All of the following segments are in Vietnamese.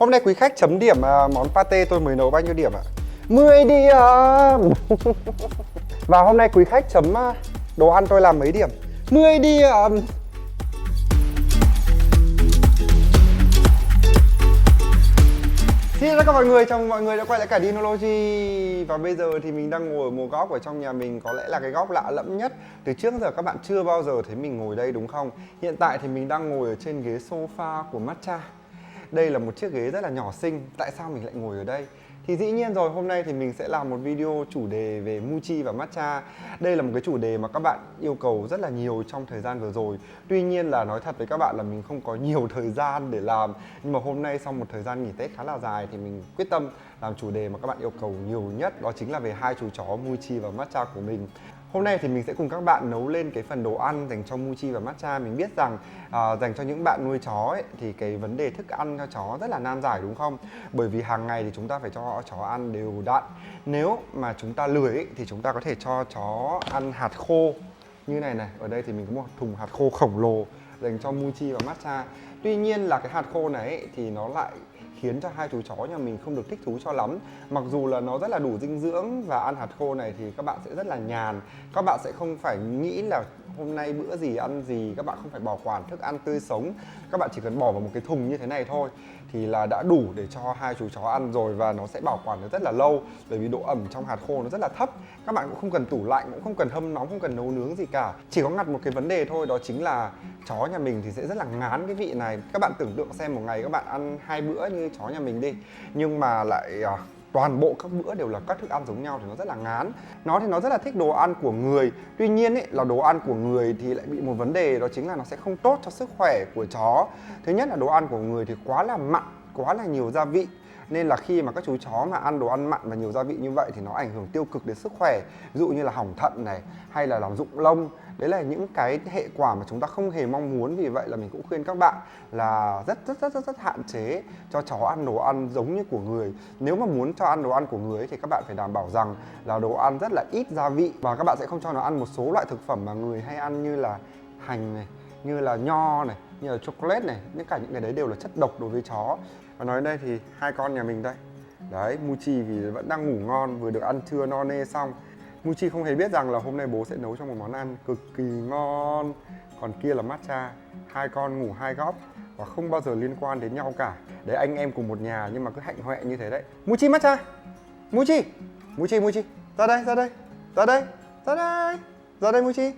Hôm nay quý khách chấm điểm món pate tôi mới nấu bao nhiêu điểm ạ? 10 điểm. Và hôm nay quý khách chấm đồ ăn tôi làm mấy điểm? 10 điểm. Xin chào tất cả mọi người, chào mừng mọi người đã quay lại cả Dinology. Và bây giờ thì mình đang ngồi ở một góc ở trong nhà mình, có lẽ là cái góc lạ lẫm nhất. Từ trước giờ các bạn chưa bao giờ thấy mình ngồi đây đúng không? Hiện tại thì mình đang ngồi ở trên ghế sofa của Matcha. Đây là một chiếc ghế rất là nhỏ xinh. Tại sao mình lại ngồi ở đây? Thì dĩ nhiên rồi, hôm nay thì mình sẽ làm một video chủ đề về Mochi và Matcha. Đây là một cái chủ đề mà các bạn yêu cầu rất là nhiều trong thời gian vừa rồi. Tuy nhiên là nói thật với các bạn là mình không có nhiều thời gian để làm. Nhưng mà hôm nay sau một thời gian nghỉ Tết khá là dài thì mình quyết tâm làm chủ đề mà các bạn yêu cầu nhiều nhất. Đó chính là về hai chú chó Mochi và Matcha của mình. Hôm nay thì mình sẽ cùng các bạn nấu lên cái phần đồ ăn dành cho Mochi và Matcha. Mình biết rằng dành cho những bạn nuôi chó ấy, thì cái vấn đề thức ăn cho chó rất là nan giải đúng không? Bởi vì hàng ngày thì chúng ta phải cho chó ăn đều đặn. Nếu mà chúng ta lười ấy, thì chúng ta có thể cho chó ăn hạt khô như này này. Ở đây thì mình có một thùng hạt khô khổng lồ dành cho Mochi và Matcha. Tuy nhiên là cái hạt khô này ấy, thì nó lại khiến cho hai chú chó nhà mình không được thích thú cho lắm. Mặc dù là nó rất là đủ dinh dưỡng và ăn hạt khô này thì các bạn sẽ rất là nhàn. Các bạn sẽ không phải nghĩ là hôm nay bữa gì ăn gì, các bạn không phải bảo quản thức ăn tươi sống. Các bạn chỉ cần bỏ vào một cái thùng như thế này thôi thì là đã đủ để cho hai chú chó ăn rồi, và nó sẽ bảo quản được rất là lâu. Bởi vì độ ẩm trong hạt khô nó rất là thấp. Các bạn cũng không cần tủ lạnh, cũng không cần hâm nóng, không cần nấu nướng gì cả. Chỉ có ngặt một cái vấn đề thôi, đó chính là chó nhà mình thì sẽ rất là ngán cái vị này. Các bạn tưởng tượng xem, một ngày các bạn ăn 2 bữa như chó nhà mình đi, nhưng mà lại toàn bộ các bữa đều là các thức ăn giống nhau thì nó rất là ngán. Nó thì nó rất là thích đồ ăn của người. Tuy nhiên ấy, là đồ ăn của người thì lại bị một vấn đề, đó chính là nó sẽ không tốt cho sức khỏe của chó. Thứ nhất là đồ ăn của người thì quá là mặn, quá là nhiều gia vị. Nên là khi mà các chú chó mà ăn đồ ăn mặn và nhiều gia vị như vậy thì nó ảnh hưởng tiêu cực đến sức khỏe. Ví dụ như là hỏng thận này, hay là làm rụng lông. Đấy là những cái hệ quả mà chúng ta không hề mong muốn. Vì vậy là mình cũng khuyên các bạn là rất hạn chế cho chó ăn đồ ăn giống như của người. Nếu mà muốn cho ăn đồ ăn của người ấy, thì các bạn phải đảm bảo rằng là đồ ăn rất là ít gia vị. Và các bạn sẽ không cho nó ăn một số loại thực phẩm mà người hay ăn, như là hành này, như là nho này, như là chocolate này. Tất cả những cái đấy đều là chất độc đối với chó. Và nói đây thì hai con nhà mình đây. Đấy, Mochi vì vẫn đang ngủ ngon, vừa được ăn trưa no nê xong. Mochi không hề biết rằng là hôm nay bố sẽ nấu cho một món ăn cực kỳ ngon. Còn kia là Matcha. Hai con ngủ hai góc và không bao giờ liên quan đến nhau cả. Đấy, anh em cùng một nhà nhưng mà cứ hạnh hoẹ như thế đấy. Mochi, Matcha, Mochi, Mochi, Mochi, ra đây, ra đây, ra đây, ra đây, ra đây Mochi,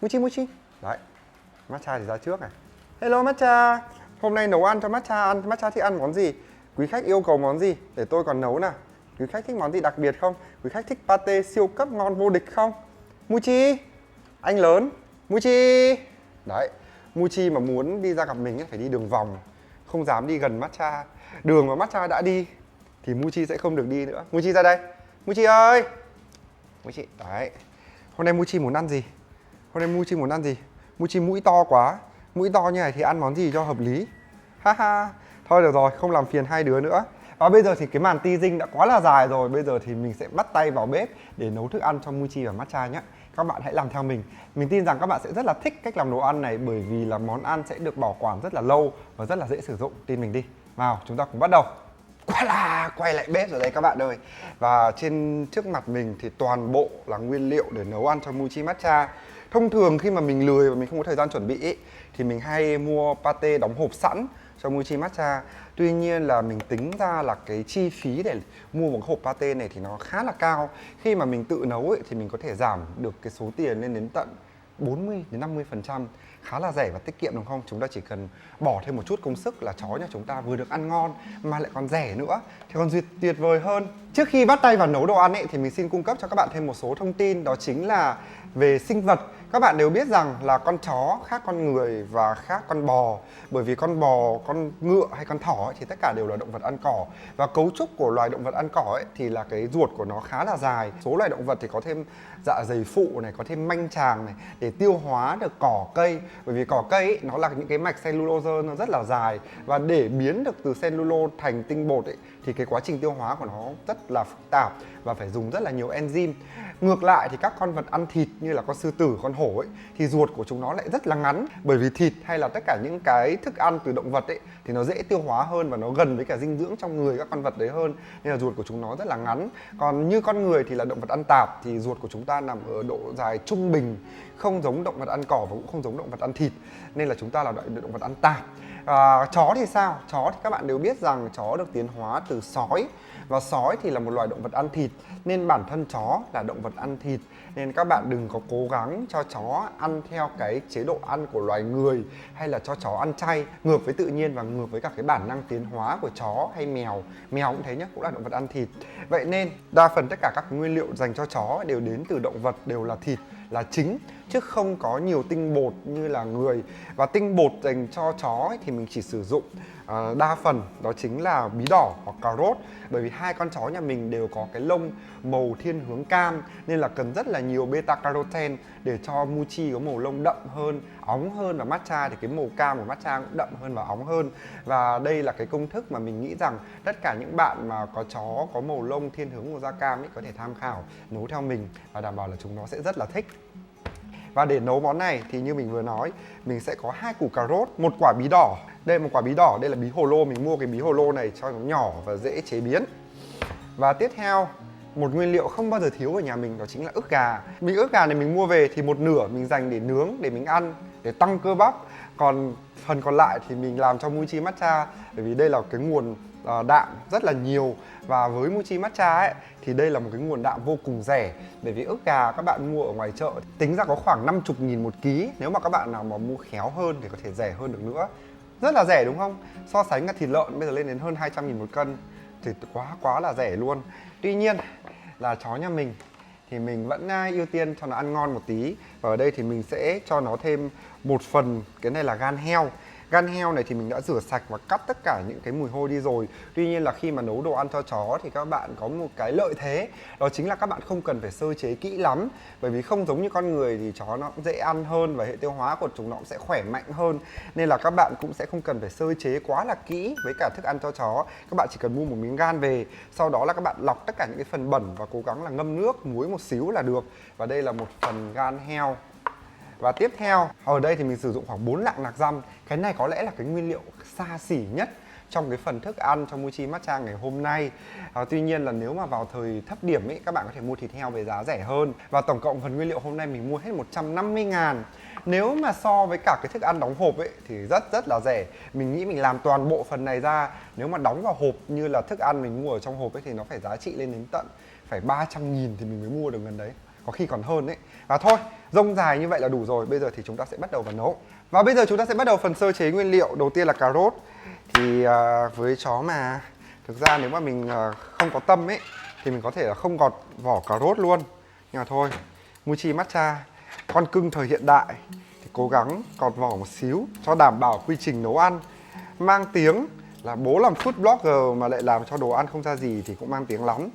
Mochi, Mochi. Đấy, Matcha thì ra trước này. Hello Matcha. Hôm nay nấu ăn cho Matcha ăn. Matcha thích ăn món gì? Quý khách yêu cầu món gì để tôi còn nấu nào? Quý khách thích món gì đặc biệt không? Quý khách thích pate siêu cấp ngon vô địch không? Mochi, anh lớn, Mochi. Đấy, Mochi mà muốn đi ra gặp mình ấy, phải đi đường vòng, không dám đi gần Matcha. Đường mà Matcha đã đi thì Mochi sẽ không được đi nữa. Mochi ra đây. Mochi ơi, Mochi, đấy. Hôm nay Mochi muốn ăn gì? Hôm nay Mochi muốn ăn gì? Mochi mũi to quá. Mũi to như này thì ăn món gì cho hợp lý? Ha ha. Thôi được rồi, không làm phiền hai đứa nữa. Và bây giờ thì cái màn teasing đã quá là dài rồi. Bây giờ thì mình sẽ bắt tay vào bếp để nấu thức ăn cho Mochi và Matcha nhé. Các bạn hãy làm theo mình. Mình tin rằng các bạn sẽ rất là thích cách làm đồ ăn này, bởi vì là món ăn sẽ được bảo quản rất là lâu và rất là dễ sử dụng. Tin mình đi. Nào, chúng ta cùng bắt đầu. Quá là quay lại bếp rồi đây các bạn ơi. Và trên trước mặt mình thì toàn bộ là nguyên liệu để nấu ăn cho Mochi Matcha. Thông thường khi mà mình lười và mình không có thời gian chuẩn bị ý, thì mình hay mua pate đóng hộp sẵn cho Mochi Matcha. Tuy nhiên là mình tính ra là cái chi phí để mua một hộp pate này thì nó khá là cao. Khi mà mình tự nấu ấy, thì mình có thể giảm được cái số tiền lên đến tận 40-50%. Khá là rẻ và tiết kiệm đúng không? Chúng ta chỉ cần bỏ thêm một chút công sức là chó nhà chúng ta vừa được ăn ngon mà lại còn rẻ nữa thì còn tuyệt vời hơn. Trước khi bắt tay vào nấu đồ ăn ấy, thì mình xin cung cấp cho các bạn thêm một số thông tin, đó chính là về sinh vật. Các bạn đều biết rằng là con chó khác con người và khác con bò. Bởi vì con bò, con ngựa hay con thỏ ấy, thì tất cả đều là động vật ăn cỏ. Và cấu trúc của loài động vật ăn cỏ ấy, thì là cái ruột của nó khá là dài. Số loài động vật thì có thêm dạ dày phụ này, có thêm manh tràng này để tiêu hóa được cỏ cây. Bởi vì cỏ cây ấy, nó là những cái mạch cellulose nó rất là dài. Và để biến được từ cellulose thành tinh bột ấy, thì cái quá trình tiêu hóa của nó rất là phức tạp và phải dùng rất là nhiều enzyme. Ngược lại thì các con vật ăn thịt như là con sư tử, con hổ ấy thì ruột của chúng nó lại rất là ngắn, bởi vì thịt hay là tất cả những cái thức ăn từ động vật ấy thì nó dễ tiêu hóa hơn và nó gần với cả dinh dưỡng trong người các con vật đấy hơn, nên là ruột của chúng nó rất là ngắn. Còn như con người thì là động vật ăn tạp thì ruột của chúng ta nằm ở độ dài trung bình, không giống động vật ăn cỏ và cũng không giống động vật ăn thịt, nên là chúng ta là động vật ăn tạp. Chó thì sao? Chó thì các bạn đều biết rằng chó được tiến hóa từ sói, và sói thì là một loài động vật ăn thịt, nên bản thân chó là động vật ăn thịt, nên các bạn đừng có cố gắng cho chó ăn theo cái chế độ ăn của loài người hay là cho chó ăn chay, ngược với tự nhiên và ngược với cả cái bản năng tiến hóa của chó hay mèo. Mèo cũng thế nhé, cũng là động vật ăn thịt. Vậy nên đa phần tất cả các nguyên liệu dành cho chó đều đến từ động vật, đều là thịt là chính, chứ không có nhiều tinh bột như là người. Và tinh bột dành cho chó thì mình chỉ sử dụng đa phần đó chính là bí đỏ hoặc cà rốt, bởi vì hai con chó nhà mình đều có cái lông màu thiên hướng cam, nên là cần rất là nhiều beta carotene để cho Mochi có màu lông đậm hơn, óng hơn, và Matcha thì cái màu cam của Matcha cũng đậm hơn và óng hơn. Và đây là cái công thức mà mình nghĩ rằng tất cả những bạn mà có chó có màu lông thiên hướng màu da cam ấy có thể tham khảo nấu theo mình, và đảm bảo là chúng nó sẽ rất là thích. Và để nấu món này thì như mình vừa nói, mình sẽ có 2 củ cà rốt, 1 quả bí đỏ. Đây là một quả bí đỏ, đây là bí hồ lô, mình mua cái bí hồ lô này cho nó nhỏ và dễ chế biến. Và tiếp theo, một nguyên liệu không bao giờ thiếu ở nhà mình đó chính là ức gà. Ức gà này mình mua về thì một nửa mình dành để nướng, để mình ăn, để tăng cơ bắp. Còn phần còn lại thì mình làm cho Mochi Matcha, bởi vì đây là cái nguồn đạm rất là nhiều. Và với Mochi Matcha ấy thì đây là một cái nguồn đạm vô cùng rẻ, bởi vì ức gà các bạn mua ở ngoài chợ tính ra có khoảng 50.000 một ký. Nếu mà các bạn nào mà mua khéo hơn thì có thể rẻ hơn được nữa. Rất là rẻ đúng không? So sánhกับthịt lợn bây giờ lên đến hơn 200.000 một cân thì quá là rẻ luôn. Tuy nhiên là chó nhà mình thì mình vẫn ưu tiên cho nó ăn ngon một tí. Và ở đây thì mình sẽ cho nó thêm một phần, cái này là gan heo. Gan heo này thì mình đã rửa sạch và cắt tất cả những cái mùi hôi đi rồi. Tuy nhiên là khi mà nấu đồ ăn cho chó thì các bạn có một cái lợi thế, đó chính là các bạn không cần phải sơ chế kỹ lắm. Bởi vì không giống như con người thì chó nó cũng dễ ăn hơn và hệ tiêu hóa của chúng nó cũng sẽ khỏe mạnh hơn. Nên là các bạn cũng sẽ không cần phải sơ chế quá là kỹ với cả thức ăn cho chó. Các bạn chỉ cần mua một miếng gan về, sau đó là các bạn lọc tất cả những cái phần bẩn và cố gắng là ngâm nước, muối một xíu là được. Và đây là một phần gan heo. Và tiếp theo, ở đây thì mình sử dụng khoảng 4 lạng lạc răm. Cái này có lẽ là cái nguyên liệu xa xỉ nhất trong cái phần thức ăn cho Mochi Matcha ngày hôm nay. Tuy nhiên là nếu mà vào thời thấp điểm ấy, các bạn có thể mua thịt heo với giá rẻ hơn. Và tổng cộng phần nguyên liệu hôm nay mình mua hết 150.000. Nếu mà so với cả cái thức ăn đóng hộp ấy thì rất là rẻ. Mình nghĩ mình làm toàn bộ phần này ra, nếu mà đóng vào hộp như là thức ăn mình mua ở trong hộp ấy thì nó phải giá trị lên đến tận phải 300.000 thì mình mới mua được gần đấy. Có khi còn hơn đấy. Và thôi, rông dài như vậy là đủ rồi. Bây giờ thì chúng ta sẽ bắt đầu vào nấu. Và bây giờ chúng ta sẽ bắt đầu phần sơ chế nguyên liệu. Đầu tiên là cà rốt. Thì với chó mà thực ra nếu mà mình không có tâm ấy thì mình có thể là không gọt vỏ cà rốt luôn. Nhưng mà thôi, Mochi Matcha, con cưng thời hiện đại thì cố gắng gọt vỏ một xíu cho đảm bảo quy trình nấu ăn. Mang tiếng là bố làm food blogger mà lại làm cho đồ ăn không ra gì thì cũng mang tiếng lắm.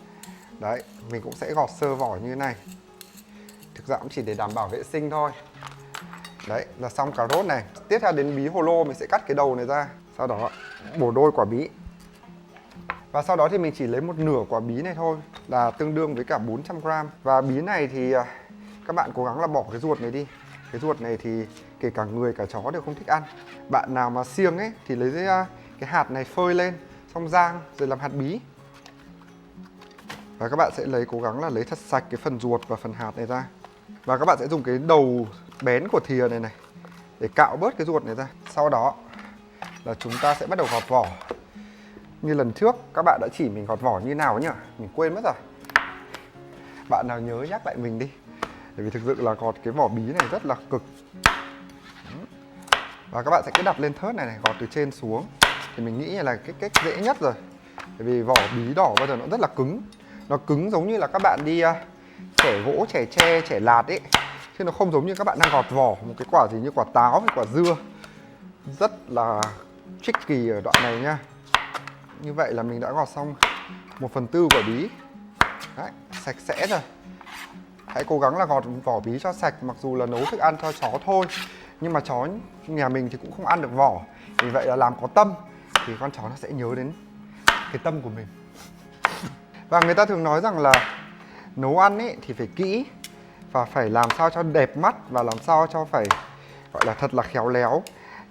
Đấy, mình cũng sẽ gọt sơ vỏ như thế này. Thực ra cũng chỉ để đảm bảo vệ sinh thôi. Đấy, là xong cà rốt này. Tiếp theo đến bí hồ lô, mình sẽ cắt cái đầu này ra. Sau đó bổ đôi quả bí. Và sau đó thì mình chỉ lấy một nửa quả bí này thôi, là tương đương với cả 400g. Và bí này thì các bạn cố gắng là bỏ cái ruột này đi. Cái ruột này thì kể cả người cả chó đều không thích ăn. Bạn nào mà siêng ấy thì lấy cái hạt này phơi lên, xong rang rồi làm hạt bí. Và các bạn sẽ cố gắng là lấy thật sạch cái phần ruột và phần hạt này ra. Và các bạn sẽ dùng cái đầu bén của thìa này để cạo bớt cái ruột này ra. Sau đó là chúng ta sẽ bắt đầu gọt vỏ. Như lần trước các bạn đã chỉ mình gọt vỏ như nào nhỉ? Mình quên mất rồi. Bạn nào nhớ nhắc lại mình đi. Bởi vì thực sự là gọt cái vỏ bí này rất là cực. Và các bạn sẽ cứ đặt lên thớt này, gọt từ trên xuống. Thì mình nghĩ là cái cách dễ nhất rồi. Bởi vì vỏ bí đỏ bao giờ nó rất là cứng. Nó cứng giống như là các bạn đi chẻ gỗ, chẻ tre, chẻ lạt ấy. Chứ nó không giống như các bạn đang gọt vỏ một cái quả gì như quả táo hay quả dưa. Rất là tricky ở đoạn này nha. Như vậy là mình đã gọt xong 1/4 quả bí. Đấy, sạch sẽ rồi. Hãy cố gắng là gọt vỏ bí cho sạch. Mặc dù là nấu thức ăn cho chó thôi, nhưng mà chó nhà mình thì cũng không ăn được vỏ. Vì vậy là làm có tâm thì con chó nó sẽ nhớ đến cái tâm của mình. Và người ta thường nói rằng là Nấu ăn ấy thì phải kỹ và phải làm sao cho đẹp mắt và làm sao cho phải gọi là thật là khéo léo.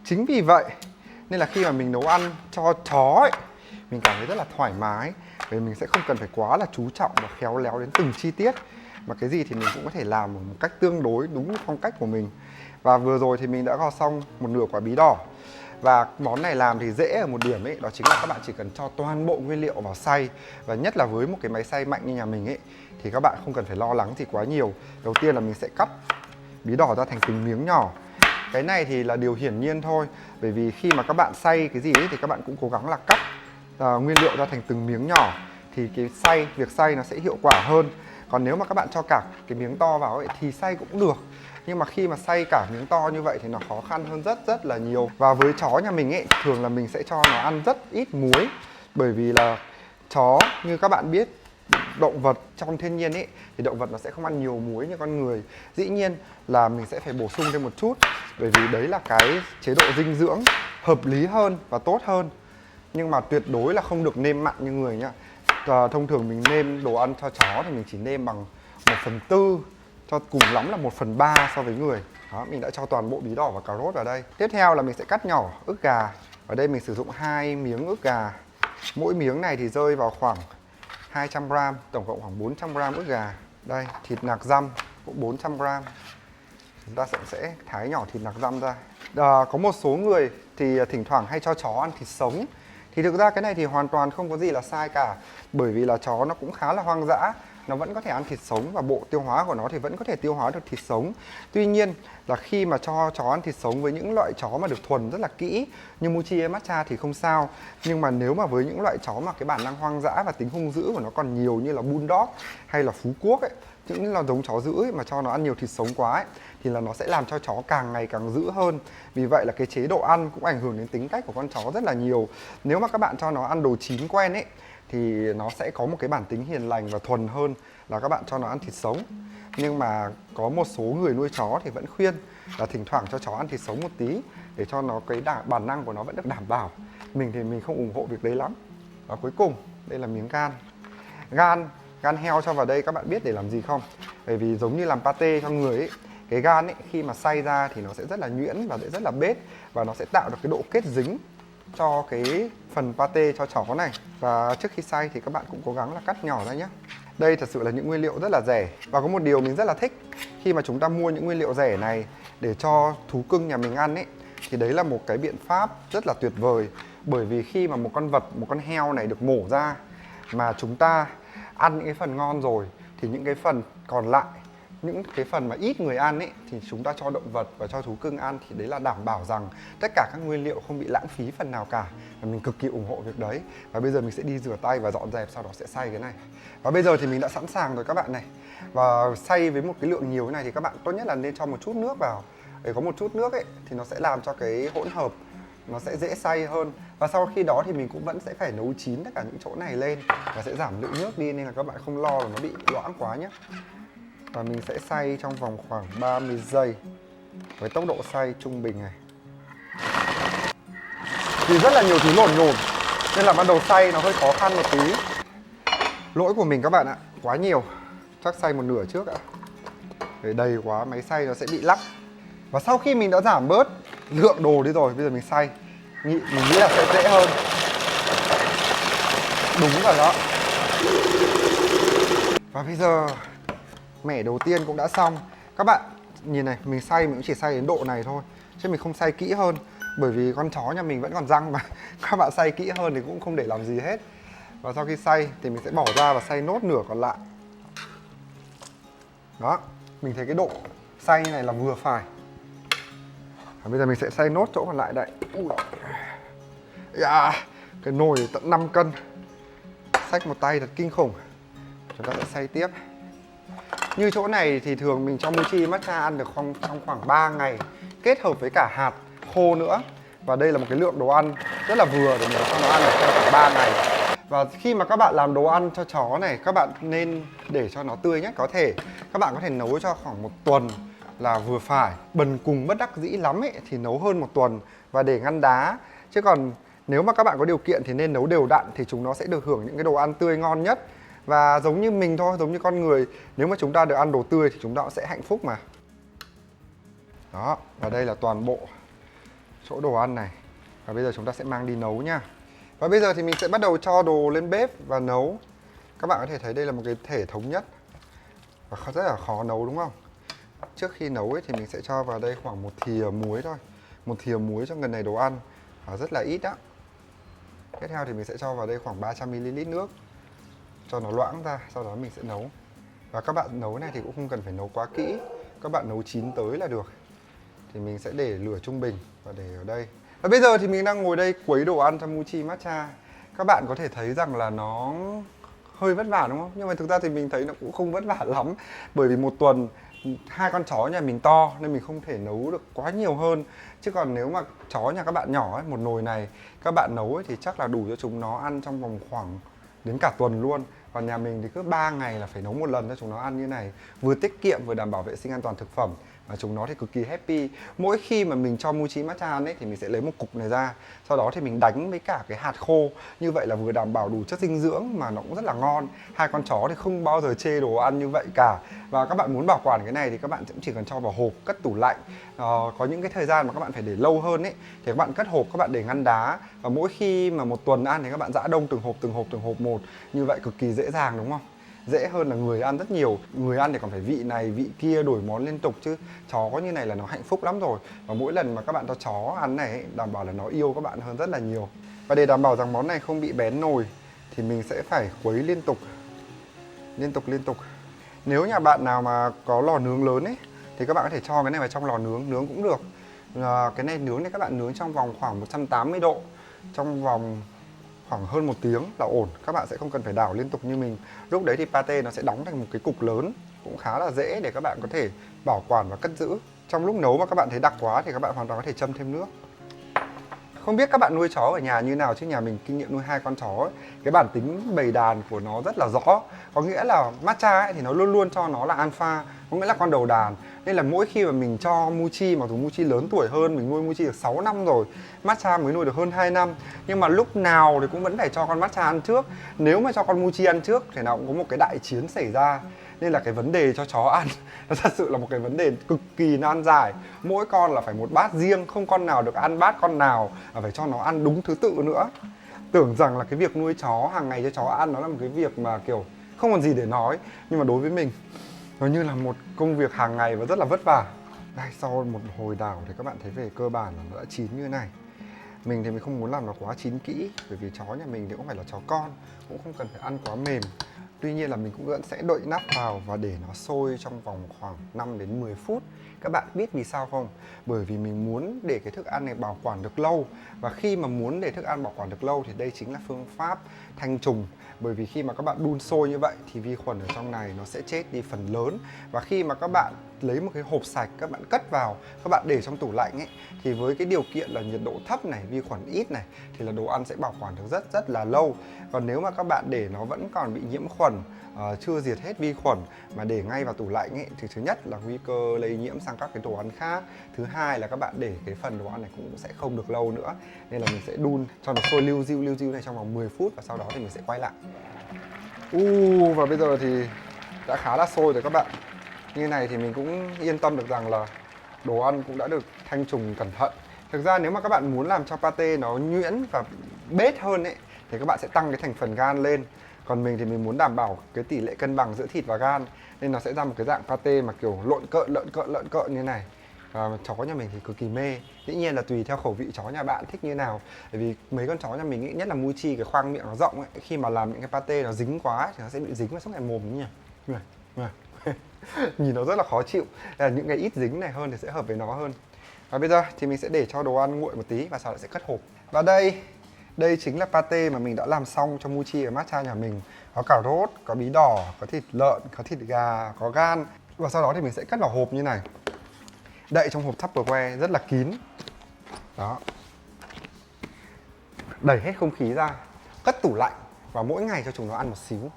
Chính vì vậy nên là khi mà mình nấu ăn cho chó ấy, mình cảm thấy rất là thoải mái, vì mình sẽ không cần phải quá là chú trọng và khéo léo đến từng chi tiết, mà cái gì thì mình cũng có thể làm một cách tương đối đúng phong cách của mình. Và vừa rồi thì mình đã gọt xong một nửa quả bí đỏ. Và món này làm thì dễ ở một điểm ấy, đó chính là các bạn chỉ cần cho toàn bộ nguyên liệu vào xay. Và nhất là với một cái máy xay mạnh như nhà mình ấy thì các bạn không cần phải lo lắng gì quá nhiều. Đầu tiên là mình sẽ cắt bí đỏ ra thành từng miếng nhỏ. Cái này thì là điều hiển nhiên thôi, bởi vì khi mà các bạn xay cái gì ấy thì các bạn cũng cố gắng là cắt nguyên liệu ra thành từng miếng nhỏ, thì việc xay nó sẽ hiệu quả hơn. Còn nếu mà các bạn cho cả cái miếng to vào ấy thì xay cũng được, nhưng mà khi mà xay cả miếng to như vậy thì nó khó khăn hơn rất là nhiều. Và với chó nhà mình ấy, thường là mình sẽ cho nó ăn rất ít muối, bởi vì là chó như các bạn biết, động vật trong thiên nhiên ấy thì động vật nó sẽ không ăn nhiều muối như con người. Dĩ nhiên là mình sẽ phải bổ sung thêm một chút, bởi vì đấy là cái chế độ dinh dưỡng hợp lý hơn và tốt hơn. Nhưng mà tuyệt đối là không được nêm mặn như người nhá. Thông thường mình nêm đồ ăn cho chó thì mình chỉ nêm bằng 1/4, cho cùng lắm là 1/3 so với người. Đó, mình đã cho toàn bộ bí đỏ và cà rốt vào đây. Tiếp theo là mình sẽ cắt nhỏ ức gà. Ở đây mình sử dụng 2 miếng ức gà. Mỗi miếng này thì rơi vào khoảng 200g, tổng cộng khoảng 400g ức gà. Đây, thịt nạc dăm cũng 400g. Chúng ta sẽ thái nhỏ thịt nạc dăm ra. Có một số người thì thỉnh thoảng hay cho chó ăn thịt sống. Thì thực ra cái này thì hoàn toàn không có gì là sai cả, bởi vì là chó nó cũng khá là hoang dã, nó vẫn có thể ăn thịt sống và bộ tiêu hóa của nó thì vẫn có thể tiêu hóa được thịt sống. Tuy nhiên là khi mà cho chó ăn thịt sống với những loại chó mà được thuần rất là kỹ như Mochi hay Matcha thì không sao. Nhưng mà nếu mà với những loại chó mà cái bản năng hoang dã và tính hung dữ của nó còn nhiều như là Bulldog hay là Phú Quốc ấy, những là giống chó dữ ấy, mà cho nó ăn nhiều thịt sống quá ấy, thì là nó sẽ làm cho chó càng ngày càng dữ hơn. Vì vậy là cái chế độ ăn cũng ảnh hưởng đến tính cách của con chó rất là nhiều. Nếu mà các bạn cho nó ăn đồ chín quen ấy thì nó sẽ có một cái bản tính hiền lành và thuần hơn là các bạn cho nó ăn thịt sống. Nhưng mà có một số người nuôi chó thì vẫn khuyên là thỉnh thoảng cho chó ăn thịt sống một tí, để cho nó cái bản năng của nó vẫn được đảm bảo. Mình thì mình không ủng hộ việc đấy lắm. Và cuối cùng đây là miếng gan heo cho vào đây, các bạn biết để làm gì không? Bởi vì giống như làm pate cho người ấy, cái gan ấy khi mà xay ra thì nó sẽ rất là nhuyễn và sẽ rất là bết, và nó sẽ tạo được cái độ kết dính cho cái phần pate cho chó này. Và trước khi xay thì các bạn cũng cố gắng là cắt nhỏ ra nhé. Đây thật sự là những nguyên liệu rất là rẻ. Và có một điều mình rất là thích khi mà chúng ta mua những nguyên liệu rẻ này để cho thú cưng nhà mình ăn ấy, thì đấy là một cái biện pháp rất là tuyệt vời. Bởi vì khi mà một con heo này được mổ ra mà chúng ta ăn những cái phần ngon rồi, thì những cái phần còn lại, những cái phần mà ít người ăn ấy, thì chúng ta cho động vật và cho thú cưng ăn, thì đấy là đảm bảo rằng tất cả các nguyên liệu không bị lãng phí phần nào cả. Và mình cực kỳ ủng hộ việc đấy. Và bây giờ mình sẽ đi rửa tay và dọn dẹp, sau đó sẽ xay cái này. Và bây giờ thì mình đã sẵn sàng rồi các bạn này. Và xay với một cái lượng nhiều thế này thì các bạn tốt nhất là nên cho một chút nước vào. Để có một chút nước ấy thì nó sẽ làm cho cái hỗn hợp nó sẽ dễ xay hơn. Và sau khi đó thì mình cũng vẫn sẽ phải nấu chín tất cả những chỗ này lên và sẽ giảm lượng nước đi, nên là các bạn không lo là nó bị loãng quá nhé. Và mình sẽ xay trong vòng khoảng 30 giây với tốc độ xay trung bình này. Thì rất là nhiều thứ lộn nhộn nên là ban đầu xay nó hơi khó khăn một tí. Lỗi của mình các bạn ạ, quá nhiều. Chắc xay một nửa trước ạ. Để đầy quá máy xay nó sẽ bị lắc. Và sau khi mình đã giảm bớt lượng đồ đi rồi, bây giờ mình xay, mình nghĩ là sẽ dễ hơn. Đúng rồi đó. Và bây giờ mẻ đầu tiên cũng đã xong. Các bạn nhìn này, mình cũng chỉ xay đến độ này thôi, chứ mình không xay kỹ hơn. Bởi vì con chó nhà mình vẫn còn răng mà. Các bạn xay kỹ hơn thì cũng không để làm gì hết. Và sau khi xay thì mình sẽ bỏ ra và xay nốt nửa còn lại. Đó, mình thấy cái độ xay như này là vừa phải. Và bây giờ mình sẽ xay nốt chỗ còn lại đây. Cái nồi tận 5 cân. Xách một tay thật kinh khủng. Chúng ta sẽ xay tiếp. Như chỗ này thì thường mình cho Mochi Matcha ăn được trong khoảng 3 ngày, kết hợp với cả hạt khô nữa. Và đây là một cái lượng đồ ăn rất là vừa để mình cho nó ăn được trong khoảng 3 ngày. Và khi mà các bạn làm đồ ăn cho chó này, các bạn nên để cho nó tươi nhất có thể. Các bạn có thể nấu cho khoảng 1 tuần là vừa phải. Bần cùng bất đắc dĩ lắm ấy thì nấu hơn 1 tuần và để ngăn đá. Chứ còn nếu mà các bạn có điều kiện thì nên nấu đều đặn, thì chúng nó sẽ được hưởng những cái đồ ăn tươi ngon nhất. Và giống như mình thôi, giống như con người, nếu mà chúng ta được ăn đồ tươi thì chúng ta cũng sẽ hạnh phúc mà. Đó, và đây là toàn bộ chỗ đồ ăn này. Và bây giờ chúng ta sẽ mang đi nấu nha. Và bây giờ thì mình sẽ bắt đầu cho đồ lên bếp và nấu. Các bạn có thể thấy đây là một cái thể thống nhất và rất là khó nấu đúng không? Trước khi nấu ấy thì mình sẽ cho vào đây khoảng 1 thìa muối thôi. 1 thìa muối cho ngần này đồ ăn, rất là ít đó. Tiếp theo thì mình sẽ cho vào đây khoảng 300ml nước cho nó loãng ra, sau đó mình sẽ nấu. Và các bạn nấu này thì cũng không cần phải nấu quá kỹ, các bạn nấu chín tới là được. Thì mình sẽ để lửa trung bình và để ở đây. Và bây giờ thì mình đang ngồi đây quấy đồ ăn cho Mochi Matcha. Các bạn có thể thấy rằng là nó hơi vất vả đúng không? Nhưng mà thực ra thì mình thấy nó cũng không vất vả lắm. Bởi vì một tuần 2 con chó nhà mình to nên mình không thể nấu được quá nhiều hơn. Chứ còn nếu mà chó nhà các bạn nhỏ ấy, một nồi này các bạn nấu ấy, thì chắc là đủ cho chúng nó ăn trong vòng khoảng đến cả tuần luôn. Còn nhà mình thì cứ 3 ngày là phải nấu một lần cho chúng nó ăn như này. Vừa tiết kiệm vừa đảm bảo vệ sinh an toàn thực phẩm. Và chúng nó thì cực kỳ happy. Mỗi khi mà mình cho Mochi Matcha ăn ấy thì mình sẽ lấy một cục này ra. Sau đó thì mình đánh với cả cái hạt khô. Như vậy là vừa đảm bảo đủ chất dinh dưỡng mà nó cũng rất là ngon. Hai con chó thì không bao giờ chê đồ ăn như vậy cả. Và các bạn muốn bảo quản cái này thì các bạn cũng chỉ cần cho vào hộp, cất tủ lạnh. Có những cái thời gian mà các bạn phải để lâu hơn ấy thì các bạn cất hộp, các bạn để ngăn đá. Và mỗi khi mà một tuần ăn thì các bạn giã đông từng hộp một. Như vậy cực kỳ dễ dàng đúng không? Dễ hơn là người ăn rất nhiều. Người ăn thì còn phải vị này, vị kia, đổi món liên tục chứ. Chó có như này là nó hạnh phúc lắm rồi. Và mỗi lần mà các bạn cho chó ăn này ấy, đảm bảo là nó yêu các bạn hơn rất là nhiều. Và để đảm bảo rằng món này không bị bén nồi thì mình sẽ phải khuấy liên tục. Nếu nhà bạn nào mà có lò nướng lớn ấy thì các bạn có thể cho cái này vào trong lò nướng cũng được. Cái này nướng thì các bạn nướng trong vòng khoảng 180 độ, trong vòng khoảng hơn 1 tiếng là ổn. Các bạn sẽ không cần phải đảo liên tục như mình. Lúc đấy thì pate nó sẽ đóng thành một cái cục lớn, cũng khá là dễ để các bạn có thể bảo quản và cất giữ. Trong lúc nấu mà các bạn thấy đặc quá thì các bạn hoàn toàn có thể châm thêm nước. Không biết các bạn nuôi chó ở nhà như nào chứ nhà mình kinh nghiệm nuôi 2 con chó ấy, cái bản tính bầy đàn của nó rất là rõ. Có nghĩa là Matcha ấy, thì nó luôn luôn cho nó là alpha, có nghĩa là con đầu đàn. Nên là mỗi khi mà mình cho Mochi, mặc dù Mochi lớn tuổi hơn, mình nuôi Mochi được 6 năm rồi, Matcha mới nuôi được hơn 2 năm. Nhưng mà lúc nào thì cũng vẫn phải cho con Matcha ăn trước. Nếu mà cho con Mochi ăn trước thì nào cũng có một cái đại chiến xảy ra. Nên là cái vấn đề cho chó ăn nó thật sự là một cái vấn đề cực kỳ nan giải. Mỗi con là phải một bát riêng, không con nào được ăn bát con nào, phải cho nó ăn đúng thứ tự nữa. Tưởng rằng là cái việc nuôi chó hàng ngày cho chó ăn nó là một cái việc mà kiểu không còn gì để nói. Nhưng mà đối với mình nó như là một công việc hàng ngày và rất là vất vả. Đây, sau một hồi đảo thì các bạn thấy về cơ bản là nó đã chín như thế này. Mình thì mình không muốn làm nó quá chín kỹ, bởi vì chó nhà mình thì cũng phải là chó con, cũng không cần phải ăn quá mềm. Tuy nhiên là mình cũng vẫn sẽ đậy nắp vào và để nó sôi trong vòng khoảng 5 đến 10 phút. Các bạn biết vì sao không? Bởi vì mình muốn để cái thức ăn này bảo quản được lâu. Và khi mà muốn để thức ăn bảo quản được lâu thì đây chính là phương pháp thanh trùng. Bởi vì khi mà các bạn đun sôi như vậy thì vi khuẩn ở trong này nó sẽ chết đi phần lớn. Và khi mà các bạn lấy một cái hộp sạch, các bạn cất vào, các bạn để trong tủ lạnh ấy, thì với cái điều kiện là nhiệt độ thấp này, vi khuẩn ít này, thì là đồ ăn sẽ bảo quản được rất là lâu. Còn nếu mà các bạn để nó vẫn còn bị nhiễm khuẩn, chưa diệt hết vi khuẩn mà để ngay vào tủ lạnh ấy, thì thứ nhất là nguy cơ lây nhiễm sang các cái đồ ăn khác. Thứ hai là các bạn để cái phần đồ ăn này cũng sẽ không được lâu nữa. Nên là mình sẽ đun cho nó sôi liu riu này trong vòng 10 phút và sau đó thì mình sẽ quay lại. Và bây giờ thì đã khá là sôi rồi các bạn. Như này thì mình cũng yên tâm được rằng là đồ ăn cũng đã được thanh trùng cẩn thận. Thực ra nếu mà các bạn muốn làm cho pate nó nhuyễn và bết hơn ấy, thì các bạn sẽ tăng cái thành phần gan lên. Còn mình thì mình muốn đảm bảo cái tỷ lệ cân bằng giữa thịt và gan, nên nó sẽ ra một cái dạng pate mà kiểu lợn cợn như này. Chó nhà mình thì cực kỳ mê. Dĩ nhiên là tùy theo khẩu vị chó nhà bạn thích như nào. Bởi vì mấy con chó nhà mình nghĩ nhất là Mochi, cái khoang miệng nó rộng ấy, khi mà làm những cái pate nó dính quá thì nó sẽ bị dính vào suốt ngày mồm nhỉ. Nhìn nó rất là khó chịu. Là những cái ít dính này hơn thì sẽ hợp với nó hơn. Và bây giờ thì mình sẽ để cho đồ ăn nguội một tí và sau đó sẽ cất hộp. Và đây chính là pate mà mình đã làm xong cho Mochi và Matcha nhà mình. Có cà rốt, có bí đỏ, có thịt lợn, có thịt gà, có gan. Và sau đó thì mình sẽ cất vào hộp như này. Đậy trong hộp Tupperware rất là kín. Đó. Đẩy hết không khí ra, cất tủ lạnh và mỗi ngày cho chúng nó ăn một xíu.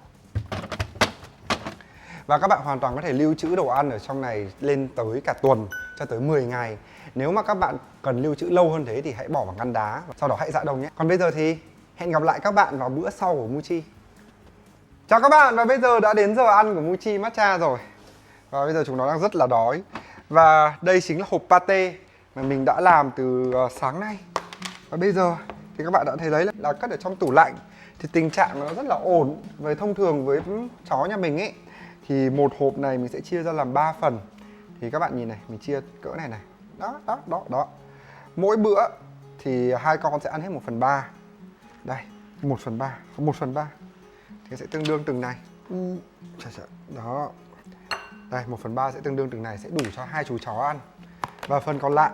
Và các bạn hoàn toàn có thể lưu trữ đồ ăn ở trong này lên tới cả tuần cho tới 10 ngày. Nếu mà các bạn cần lưu trữ lâu hơn thế thì hãy bỏ vào ngăn đá, sau đó hãy giã đông nhé. Còn bây giờ thì hẹn gặp lại các bạn vào bữa sau của Mochi. Chào các bạn, và bây giờ đã đến giờ ăn của Mochi Matcha rồi. Và bây giờ chúng nó đang rất là đói. Và đây chính là hộp pate mà mình đã làm từ sáng nay. Và bây giờ thì các bạn đã thấy đấy là cất ở trong tủ lạnh. Thì tình trạng nó rất là ổn. Với thông thường với chó nhà mình ấy thì một hộp này mình sẽ chia ra làm 3 phần. Thì các bạn nhìn này, mình chia cỡ này này. Đó. Mỗi bữa thì hai con sẽ ăn hết 1/3. Đây, 1/3, 1/3 thì sẽ tương đương từng này. Đó. Đây, 1/3 sẽ tương đương từng này, sẽ đủ cho hai chú chó ăn. Và phần còn lại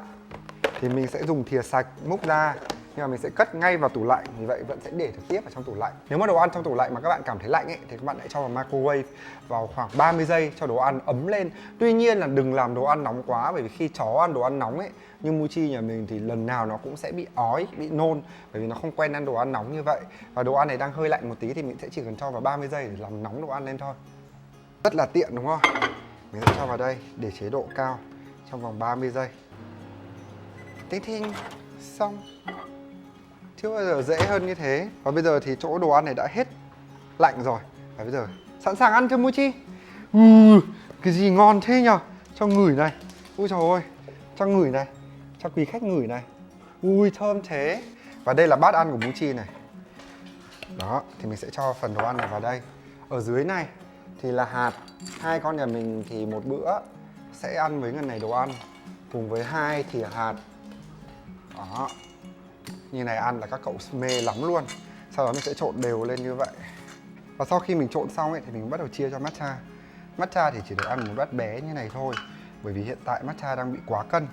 thì mình sẽ dùng thìa sạch múc ra, nhưng mà mình sẽ cất ngay vào tủ lạnh, vì vậy vẫn sẽ để trực tiếp ở trong tủ lạnh. Nếu mà đồ ăn trong tủ lạnh mà các bạn cảm thấy lạnh ấy thì các bạn hãy cho vào microwave vào khoảng 30 giây cho đồ ăn ấm lên. Tuy nhiên là đừng làm đồ ăn nóng quá, bởi vì khi chó ăn đồ ăn nóng ấy, như Mochi nhà mình thì lần nào nó cũng sẽ bị ói, bị nôn, bởi vì nó không quen ăn đồ ăn nóng như vậy. Và đồ ăn này đang hơi lạnh một tí thì mình sẽ chỉ cần cho vào 30 giây để làm nóng đồ ăn lên thôi. Rất là tiện đúng không? Mình sẽ cho vào đây để chế độ cao trong vòng 30 giây. Thinh, xong. Chưa bao giờ dễ hơn như thế. Và bây giờ thì chỗ đồ ăn này đã hết lạnh rồi. Và bây giờ sẵn sàng ăn chưa Mochi? Cái gì ngon thế nhở? Cho ngửi này. Ui trời ơi, cho ngửi này, cho quý khách ngửi này. Ui thơm thế. Và đây là bát ăn của Mochi này. Đó, thì mình sẽ cho phần đồ ăn này vào đây. Ở dưới này thì là hạt. Hai con nhà mình thì một bữa sẽ ăn với ngần này đồ ăn cùng với 2 thìa hạt. Đó. Như này ăn là các cậu mê lắm luôn. Sau đó mình sẽ trộn đều lên như vậy. Và sau khi mình trộn xong ấy thì mình bắt đầu chia cho Matcha. Matcha thì chỉ được ăn một bát bé như này thôi, bởi vì hiện tại Matcha đang bị quá cân.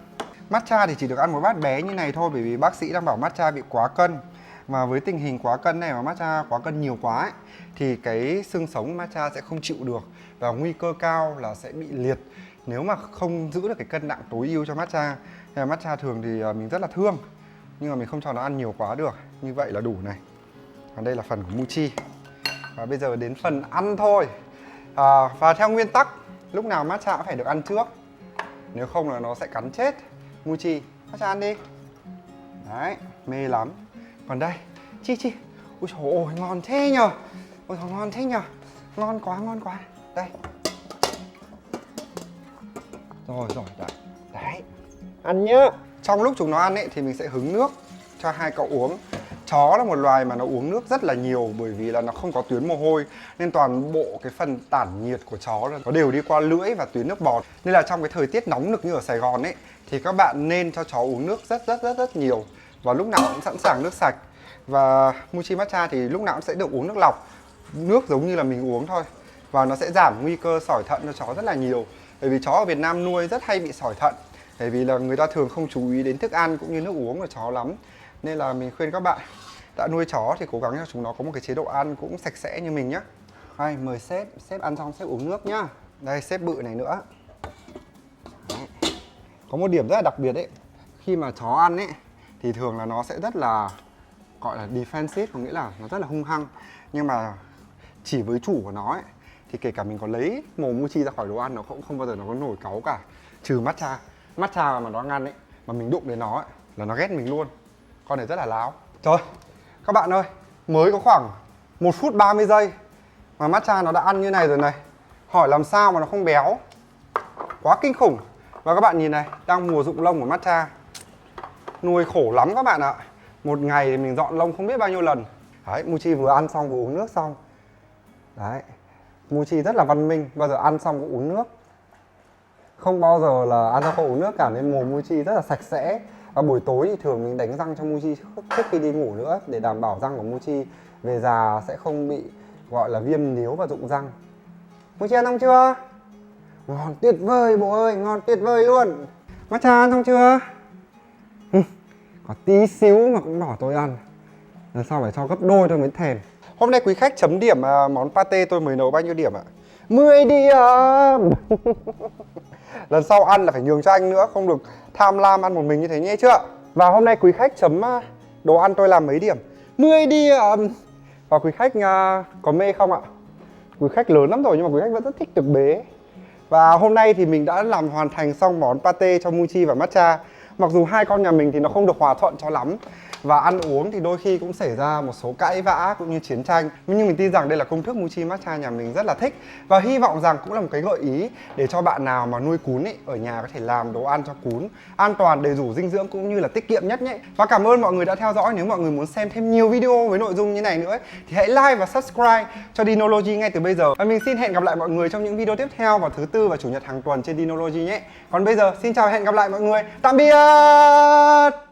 Matcha thì chỉ được ăn một bát bé như này thôi, bởi vì bác sĩ đang bảo Matcha bị quá cân. Mà với tình hình quá cân này mà Matcha quá cân nhiều quá ấy, thì cái xương sống Matcha sẽ không chịu được và nguy cơ cao là sẽ bị liệt nếu mà không giữ được cái cân nặng tối ưu cho Matcha. Nên là Matcha thường thì mình rất là thương, nhưng mà mình không cho nó ăn nhiều quá được. Như vậy là đủ này. Còn đây là phần của Mochi. Và bây giờ đến phần ăn thôi. Và theo nguyên tắc lúc nào Matcha cũng phải được ăn trước, nếu không là nó sẽ cắn chết Mochi. Matcha ăn đi. Đấy, mê lắm. Còn đây, Chi. Ui trời ơi, ngon thế nhờ. Ôi trời, ngon thế nhờ. Ngon quá. Đây. Rồi, đấy. Ăn nhá. Trong lúc chúng nó ăn ấy thì mình sẽ hứng nước cho hai cậu uống. Chó là một loài mà nó uống nước rất là nhiều, bởi vì là nó không có tuyến mồ hôi, nên toàn bộ cái phần tản nhiệt của chó là nó đều đi qua lưỡi và tuyến nước bọt. Nên là trong cái thời tiết nóng nực như ở Sài Gòn ấy thì các bạn nên cho chó uống nước rất nhiều, và lúc nào cũng sẵn sàng nước sạch. Và Mochi Matcha thì lúc nào cũng sẽ được uống nước lọc, nước giống như là mình uống thôi, và nó sẽ giảm nguy cơ sỏi thận cho chó rất là nhiều. Bởi vì chó ở Việt Nam nuôi rất hay bị sỏi thận, bởi vì là người ta thường không chú ý đến thức ăn cũng như nước uống của chó lắm. Nên là mình khuyên các bạn đã nuôi chó thì cố gắng cho chúng nó có một cái chế độ ăn cũng sạch sẽ như mình nhé. Đây, mời sếp ăn xong sếp uống nước nhá. Đây, sếp bự này nữa. Đấy. Có một điểm rất là đặc biệt ấy, khi mà chó ăn ấy thì thường là nó sẽ rất là gọi là defensive, có nghĩa là nó rất là hung hăng. Nhưng mà chỉ với chủ của nó ấy, thì kể cả mình có lấy mồm Mochi ra khỏi đồ ăn, nó cũng không bao giờ nó có nổi cáu cả. Trừ Matcha mà nó ăn ấy, mà mình đụng đến nó ấy, là nó ghét mình luôn. Con này rất là láo. Trời, các bạn ơi, mới có khoảng 1 phút 30 giây mà Matcha nó đã ăn như này rồi này. Hỏi làm sao mà nó không béo. Quá kinh khủng. Và các bạn nhìn này, đang mùa rụng lông của Matcha. Nuôi khổ lắm các bạn ạ. Một ngày thì mình dọn lông không biết bao nhiêu lần. Đấy, Mochi vừa ăn xong vừa uống nước xong. Đấy, Mochi rất là văn minh, bao giờ ăn xong cũng uống nước. Không bao giờ là ăn xong không uống nước cả, nên mồm Mochi rất là sạch sẽ. Và buổi tối thì thường mình đánh răng cho Mochi trước khi đi ngủ nữa, để đảm bảo răng của Mochi về già sẽ không bị gọi là viêm níu và rụng răng. Mochi ăn xong chưa? Ngon tuyệt vời bố ơi, ngon tuyệt vời luôn. Matcha ăn xong chưa? Có tí xíu mà cũng bỏ tôi ăn. Lần sau phải cho gấp đôi tôi mới thèm. Hôm nay quý khách chấm điểm món pate tôi mới nấu bao nhiêu điểm ạ? 10 điểm. Lần sau ăn là phải nhường cho anh nữa, không được tham lam ăn một mình như thế nhé chưa? Và hôm nay quý khách chấm đồ ăn tôi làm mấy điểm? 10 điểm. Và quý khách có mê không ạ? Quý khách lớn lắm rồi nhưng mà quý khách vẫn rất thích được bế. Và hôm nay thì mình đã làm hoàn thành xong món pate cho Mochi và Matcha. Mặc dù hai con nhà mình thì nó không được hòa thuận cho lắm, và ăn uống thì đôi khi cũng xảy ra một số cãi vã cũng như chiến tranh. Nhưng mình tin rằng đây là công thức Mochi Matcha nhà mình rất là thích, và hy vọng rằng cũng là một cái gợi ý để cho bạn nào mà nuôi cún ấy, ở nhà có thể làm đồ ăn cho cún an toàn, đầy đủ dinh dưỡng cũng như là tiết kiệm nhất nhé. Và cảm ơn mọi người đã theo dõi. Nếu mọi người muốn xem thêm nhiều video với nội dung như này nữa ấy, thì hãy like và subscribe cho Dinology ngay từ bây giờ. Và mình xin hẹn gặp lại mọi người trong những video tiếp theo vào thứ Tư và Chủ nhật hàng tuần trên Dinology nhé. Còn bây giờ xin chào và hẹn gặp lại mọi người. Tạm biệt.